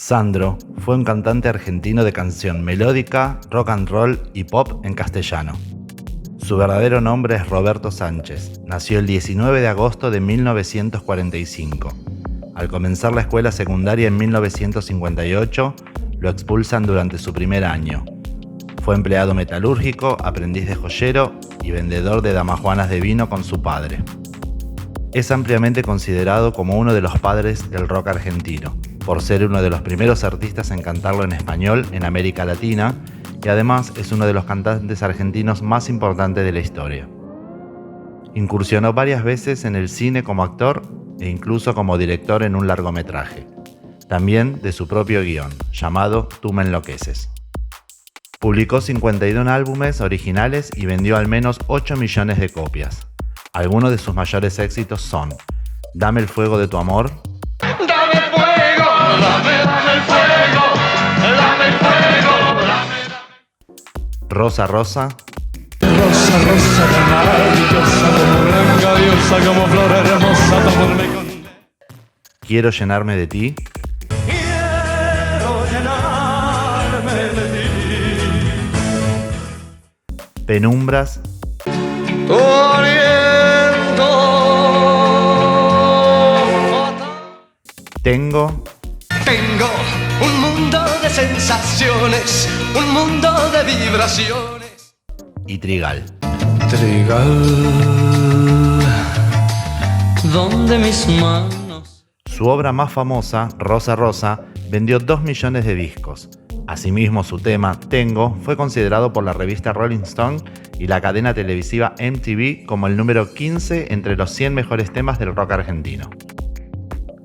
Sandro fue un cantante argentino de canción melódica, rock and roll y pop en castellano. Su verdadero nombre es Roberto Sánchez. Nació el 19 de agosto de 1945. Al comenzar la escuela secundaria en 1958, lo expulsan durante su primer año. Fue empleado metalúrgico, aprendiz de joyero y vendedor de damajuanas de vino con su padre. Es ampliamente considerado como uno de los padres del rock argentino, por ser uno de los primeros artistas en cantarlo en español en América Latina, y además es uno de los cantantes argentinos más importantes de la historia. Incursionó varias veces en el cine como actor e incluso como director en un largometraje, también de su propio guión, llamado Tú me enloqueces. Publicó 51 álbumes originales y vendió al menos 8 millones de copias. Algunos de sus mayores éxitos son Dame el fuego de tu amor, Dame el fuego, dame el fuego, dame el fuego, dame. Rosa Rosa, Rosa, rosa, maravillosa, como blanca diosa, como flor hermosa, tomorme con... Quiero llenarme de ti, Quiero llenarme de ti. Penumbras, Tu aliento Tengo Tengo un mundo de sensaciones, un mundo de vibraciones. y Trigal. Trigal, donde mis manos. Su obra más famosa, Rosa Rosa, vendió 2 millones de discos. Asimismo, su tema, Tengo, fue considerado por la revista Rolling Stone y la cadena televisiva MTV como el número 15 entre los 100 mejores temas del rock argentino.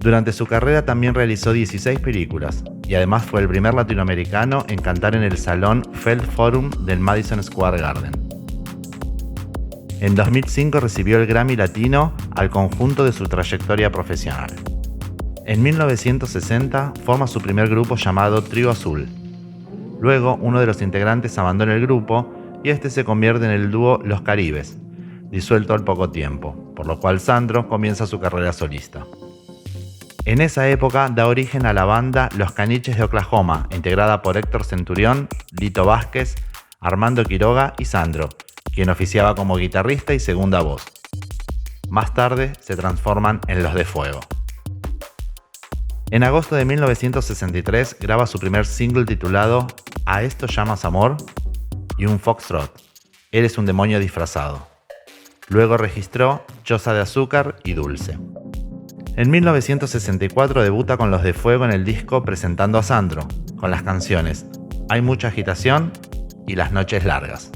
Durante su carrera también realizó 16 películas, y además fue el primer latinoamericano en cantar en el Salón Feld Forum del Madison Square Garden. En 2005 recibió el Grammy Latino al conjunto de su trayectoria profesional. En 1960 forma su primer grupo llamado Trío Azul. Luego, uno de los integrantes abandona el grupo y este se convierte en el dúo Los Caribes, disuelto al poco tiempo, por lo cual Sandro comienza su carrera solista. En esa época da origen a la banda Los Caniches de Oklahoma, integrada por Héctor Centurión, Lito Vázquez, Armando Quiroga y Sandro, quien oficiaba como guitarrista y segunda voz. Más tarde se transforman en Los de Fuego. En agosto de 1963 graba su primer single titulado ¿A esto llamas amor? Y un foxtrot, Eres un demonio disfrazado. Luego registró Choza de azúcar y dulce. En 1964 debuta con Los de Fuego en el disco Presentando a Sandro, con las canciones Hay mucha agitación y Las noches largas.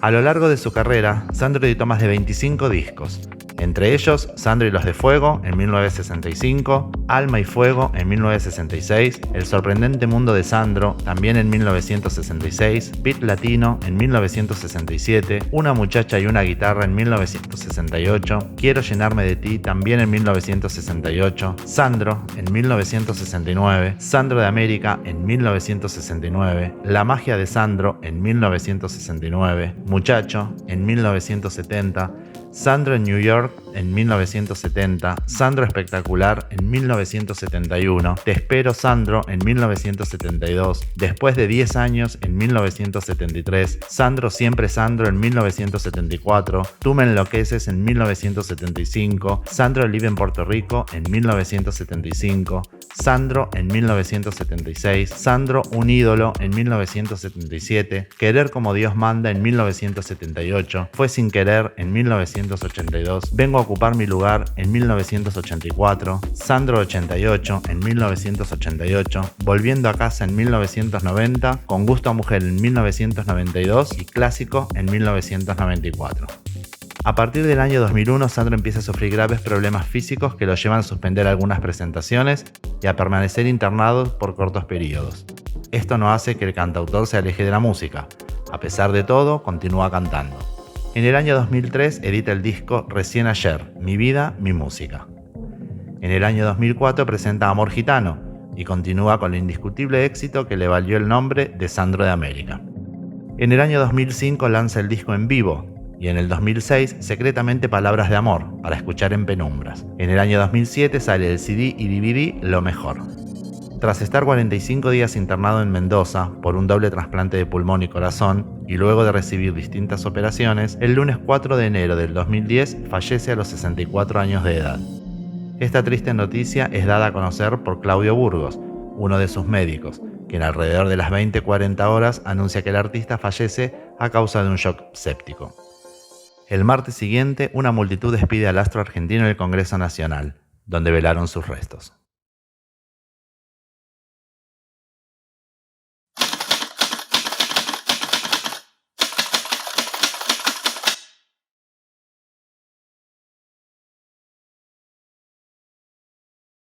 A lo largo de su carrera, Sandro editó más de 25 discos, entre ellos Sandro y Los de Fuego en 1965, Alma y Fuego en 1966, El sorprendente mundo de Sandro también en 1966, Beat Latino en 1967, Una muchacha y una guitarra en 1968, Quiero llenarme de ti también en 1968, Sandro en 1969, Sandro de América en 1969, La magia de Sandro en 1969, Muchacho en 1970, Sandro en New York en 1970, Sandro Espectacular en 1971, Te espero Sandro en 1972, Después de 10 años en 1973, Sandro Siempre Sandro en 1974, Tú me enloqueces en 1975, Sandro Live en Puerto Rico en 1975, Sandro en 1976, Sandro Un ídolo en 1977, Querer como Dios manda en 1978, Fue sin querer en 1982, Vengo a ocupar mi lugar en 1984, Sandro 88 en 1988, Volviendo a casa en 1990, Con gusto a mujer en 1992 y Clásico en 1994. A partir del año 2001, Sandro empieza a sufrir graves problemas físicos que lo llevan a suspender algunas presentaciones y a permanecer internado por cortos periodos. Esto no hace que el cantautor se aleje de la música. A pesar de todo, continúa cantando. En el año 2003 edita el disco Recién ayer, Mi vida, mi música. En el año 2004 presenta Amor gitano y continúa con el indiscutible éxito que le valió el nombre de Sandro de América. En el año 2005 lanza el disco En vivo y en el 2006 secretamente Palabras de amor para escuchar en penumbras. En el año 2007 sale el CD y DVD Lo mejor. Tras estar 45 días internado en Mendoza por un doble trasplante de pulmón y corazón, y luego de recibir distintas operaciones, el lunes 4 de enero del 2010 fallece a los 64 años de edad. Esta triste noticia es dada a conocer por Claudio Burgos, uno de sus médicos, quien alrededor de las 20:40 horas anuncia que el artista fallece a causa de un shock séptico. El martes siguiente, una multitud despide al astro argentino del Congreso Nacional, donde velaron sus restos.